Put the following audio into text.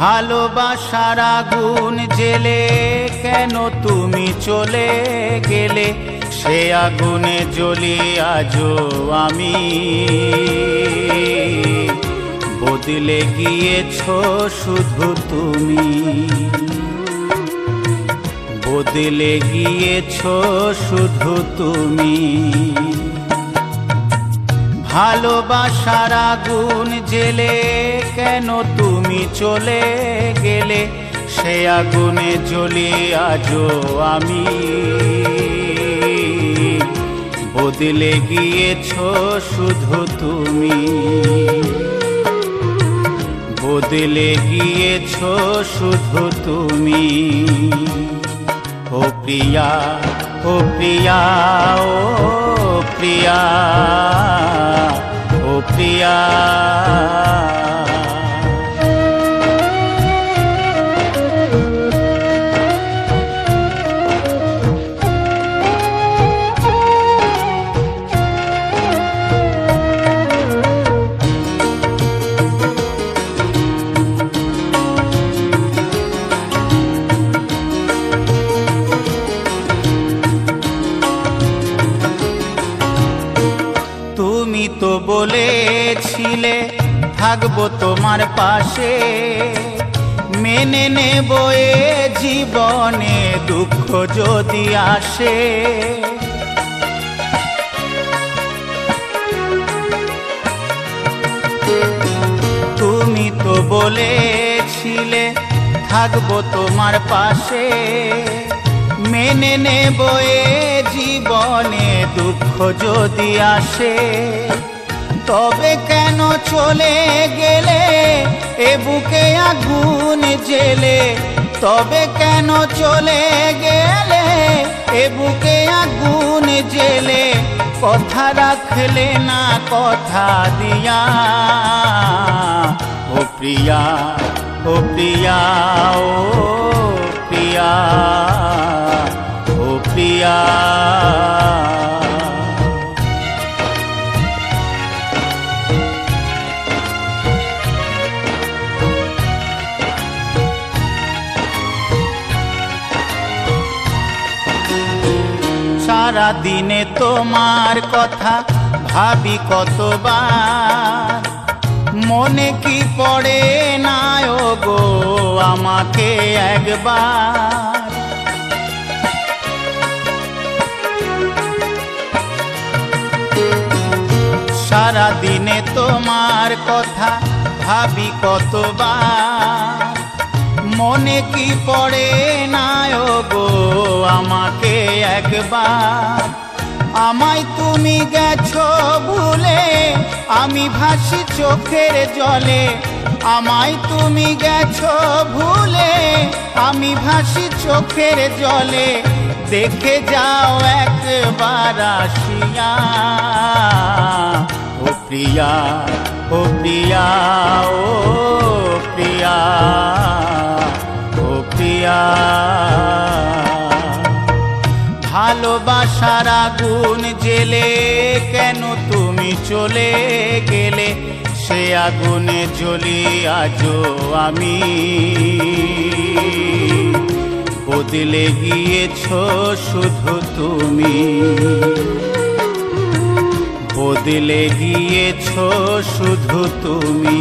ভালোবাসার আগুন জেলে কেন তুমি চলে গেলে, সে আগুনে জ্বলি আজও আমি। বদলে গিয়েছো শুধু তুমি, বদলে গিয়েছো শুধু তুমি। ভালোবাসার আগুন জেলে কেন তুমি চলে গেলে, সে আগুনে জ্বলি আজও আমি। বদলে গিয়েছো শুধু তুমি, বদলে গিয়েছো শুধু তুমি। ও প্রিয়া, ও প্রিয়া, ও প্রিয়া, ও প্রিয়া। তুমি তো বলেছিলে থাকবো তোমার পাশে, মেনে নেব এ জীবনে দুঃখ যদি আসে। তুমি তো বলেছিলে থাকবো তোমার পাশে, মেনে নেব এ জীবনে দুঃখ যদি আসে। তবে কেন চলে গেলে এ বুকে আগুন জেলে, তবে কেন চলে গেলে এ বুকে আগুন জেলে। কথা রাখলে না কথা দিয়া, ও প্রিয়া, ও প্রিয়া, ও প্রিয়া, ও প্রিয়া। সারা দিনে তোমার কথা ভাবি কতবার, মনে কি পড়ে না ও গো আমাকে একবার। সারা দিনে তোমার কথা ভাবি কতবার, মনে কি পড়ে না ও গো আমাকে একবার। আমায় তুমি গেছো ভুলে, আমি ভাসি চোখের জলে। আমায় তুমি গেছো ভুলে, আমি ভাসি চোখের জলে। দেখে যাও একবার আসিয়া, ও প্রিয়া, ও প্রিয়া, ও প্রিয়া, ও প্রিয়া। ভালোবাসার আগুন জেলে কেন তুমি চলে গেলে, সে আগুনে জ্বলি আজও আমি। বদলে গিয়েছো শুধু তুমি, বদলে গিয়েছো শুধু তুমি।